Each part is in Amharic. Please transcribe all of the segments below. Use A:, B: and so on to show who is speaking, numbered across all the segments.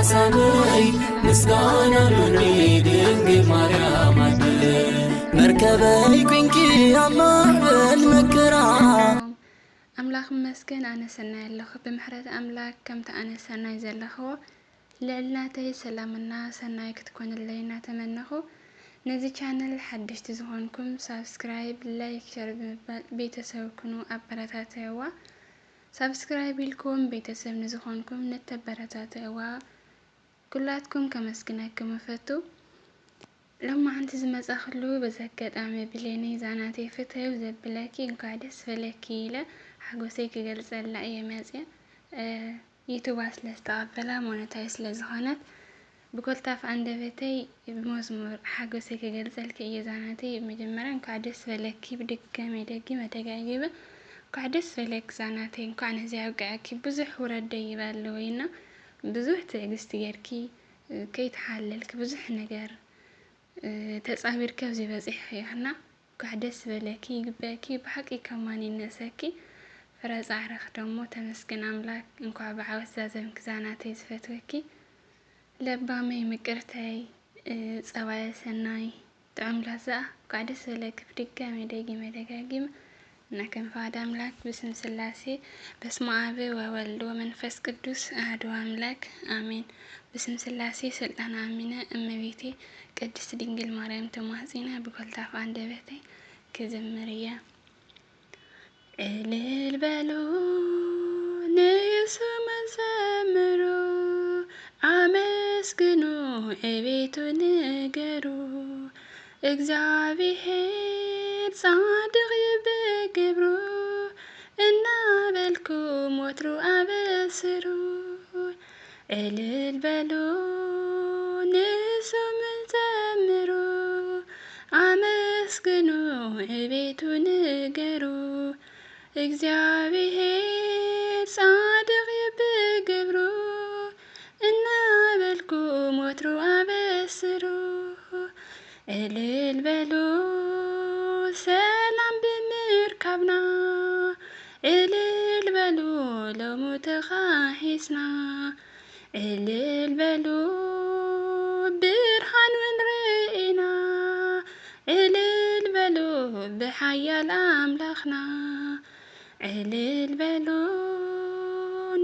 A: ሰማይ ምስጋና ኑሪድ ድንግል ማርያም መርከበይ ኩንኪ አማበል መከራ
B: أملاك مسكين أنا سنة الله بمحرة أملاك كم تأنا سنة زلخو لألنا تي سلامنا سنة تكون اللينا تمنخو نزي channel حدش تزهونكم سبسكرايب لايك شير بيتسوكنو أبراتاتيوا سبسكرايب لكم بيتسو نزهونكم نتبراتاتيوا كلاتكم كمسكناكم فتو لما عند زمز أخلو بزكت أعمل بليني زاناتي فتح وزبلاكي نقعدس فلاكي لا حقوسيك جلس لا أيامازيا يوتيوب أصل استقبلها مونتايز لزخانات بقول تاف عند بيتي بمزمور حقوسيك جلس الكي زاناتي مجمرا نقعدس فلاكي بدك ميدقي ما تجايبه قعدس فلاك زاناتي نقعد زيها وقعكي بزح وردي بالوينا بزح تجستيركي كي تحللك بزح نجار تصابير كوزي بزح يحنا قعدس فلاكي يقباكي بحقي كمان النساكي فرز أعرف دمو تمسكن أملاك إنكو بعوز زازم كزاناتي زفتوكي لبامي مكرتاي سوايا سناي تعمل هزا قاعدة سلك بدقة مدقاقيم نكن فاد أملاك بسم سلاسي بسم أبي وولد ومنفس قدوس أهدو أملاك آمين بسم سلاسي سلطان آمينة أمبيتي قدس دينجل مريم تمهزينة بكل تاف عند بيتي كزمرية إلل بلو نيسو مزمرو عمسكنو إبيتو نجرو እግዚአብሔር ጻድቅ ይበግብሩ እና በልኩም ወትሩ አበስሩ እልል በሉ ንሱም ዘምሩ አመስግኑ እቤቱ ንገሩ እግዚአብሔር ጻድቅ ይበግብሩ እና በልኩም ወትሩ አበስሩ እልል በሉ ሰላም ብምርካብና እልል በሉ ሎሙት ኻሒስና እልል በሉ ብርሃን ወንርኢና እልል በሉ ብሓያል ኣምላኽና እልል በሉ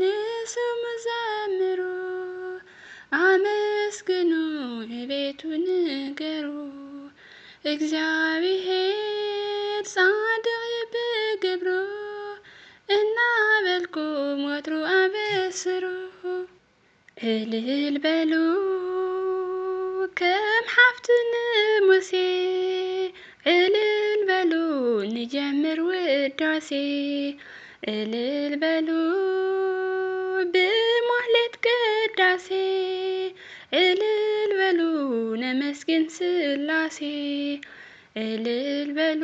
B: ንስሙ ዘምሩ አመስግኑ እቤቱ ንገሩ እግዚአብሔር ጻድቅ ይበግብሩ እና በልኩም ወትሩ አበስሩ እልል በሉ ከም ሓፍትን ሙሴ እልል በሉ ንጀምር ውዳሴ እልል በሉ ብማህሌት ቅዳሴ እልል በሉ ነመስግን ስላሴ እልል በሉ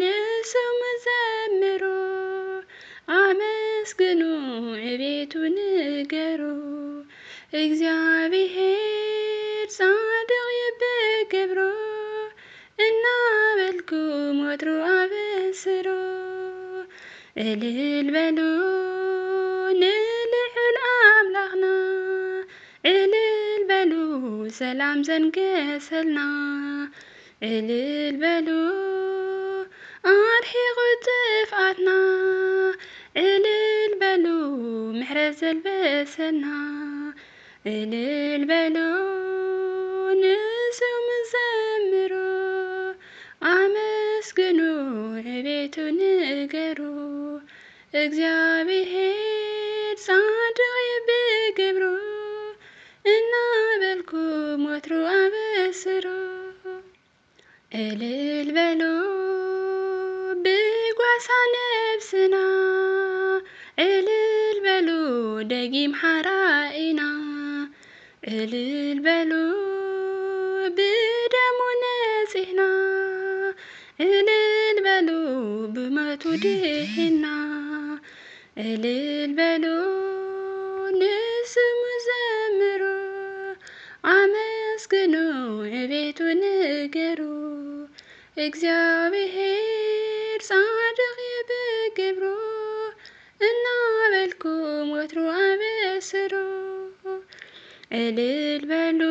B: ንስሙ ዘምሩ አመስግኑ እቤቱ ንገሩ እግዚአብሔር ጻድቅ ይበግብሩ እና በልኩም ወትሩ አበስሩ እልል በሉ ንልዑል አምላኽና እልል በሉ ሰላም ዘንገሰልና እልል በሉ አርሒቁ ጥፍኣትና እልል በሉ ምሕረት ዘልበሰልና እልል በሉ ንስሙ ዘምሩ አመስግኑ እቤቱ ንገሩ እግዚአብሔር ጻድቅ ይበግብሩ እና በልኩም ወትሩ አበስሩ እልል በሉ ብጓሳ ነብስና እልል በሉ ደጊም ሓራኢና እልል በሉ ብደሙ ነጺሕና እልል በሉ ብሞቱ ድሒና እልል በሉ ንስሙ ዘምሩ አመስግኑ እቤቱ ንገሩ እግዚአብሔር ጻድቅ ይበግብሩ እና በልኩም ወትሩ አበስሩ እልል በሉ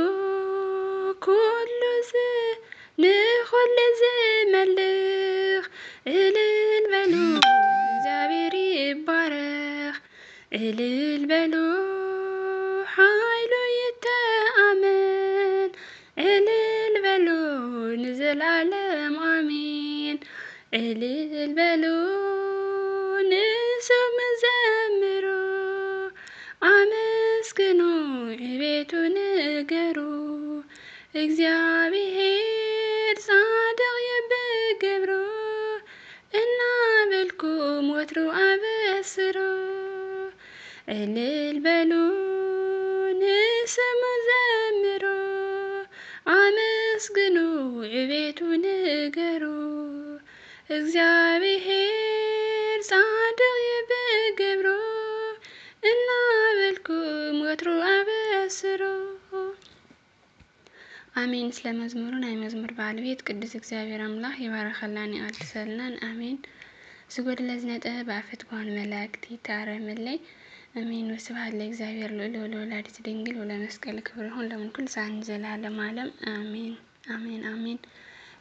B: ኩሉ ንኹሉ ዝመልኽ እልል በሉ እግዚአብሔር ይባረኽ እልል በሉ ሓይሉ ይተአመን እልል በሉ ንዘላለም አሜን እልል በሉ ንስሙ ዘምሩ አመስግኑ ዕቤቱ ንገሩ እግዚአብሔር ጻድቅ ይብግብሩ እናበልኩም ወትሩ አበስሩ እልል በሉ ንስሙ ዘምሩ አመስግኑ ዕቤቱ ንገሩ እግዚአብሔር ጻድቅ ይብግብሩ እናበልኩም ወትሩ አበስሩ አሜን። ስለ መዝሙሩ ናይ መዝሙር ባለቤት ቅዱስ እግዚአብሔር አምላክ ይባረከላን ይቀድሰልናን አሜን። ዝጎድለ ዝነጠበ በአፈት ጓን መላእክት ይታረምልይ አሜን። ወስብሐት ለእግዚአብሔር ወለወላዲቱ ድንግል ወለመስቀሉ ክብር ይሁን ለምን ኩል ዛን ዘላለም ዓለም አሜን አሜን አሜን።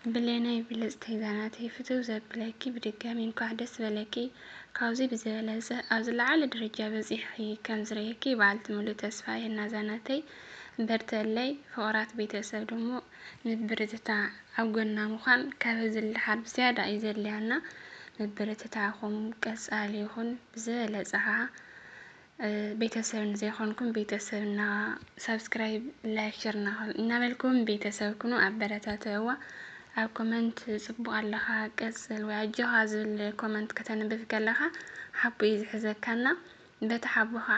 B: ብሌና ይብለጽ ተይዛናት ይፍቱ ዘብለኪ በድጋሚ እንኳን ደስ በለኪ ካውዚ በዘለዘ አዝላዓለ ደረጃ በዚህ ከም ዝረየኪ ባልት ሙሉ ተስፋ የናዛናተይ በርተለይ ፍቅራት ቤተሰብ ደግሞ ምብርትታ አብጎና ምዃን ካብ ዝልሓር ዝያዳ ይዘልያና ምብርትታኹም ቀጻሊ ይኹን ብዘለጸኻ ቤተሰብን ዘይኾንኩም ቤተሰብና ሰብስክራይብ ላይክ ሼር እናበልኩም ቤተሰብ ኩኑ አበረታተዋ ኣብ ኮመንት ጽቡቕ ኣለኻ ቀጽል ወይ ኣጆኻ ዝብል ኮመንት ከተንብብ ከለኻ ሓቡ ይዝሕዘካና በቲ ሓቡ ከዓ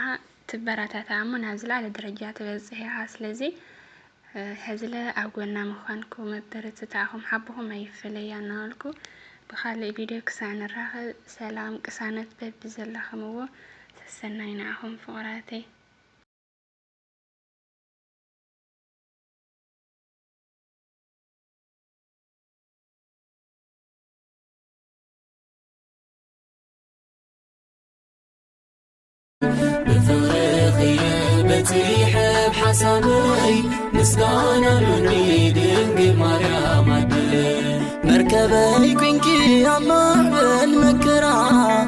B: ትበረታታ እሞ ናብ ዝላዕለ ደረጃ ትበጽሕ ኢኻ ስለዚ ሕዝለ ኣብ ጎና ምዃንኩም መበረታታኹም ሓቡኹም ኣይፍለያ እናበልኩ ብኻልእ ቪድዮ ክሳዕ ንራኸብ ሰላም ቅሳነት በቢ ዘለኹምዎ ተሰናይ ንዓኹም ፍቕራተይ
A: بفرخي بتيح بحسابي مسكانا لوني دنقي مريم مركبي كنكي الله بالمكرا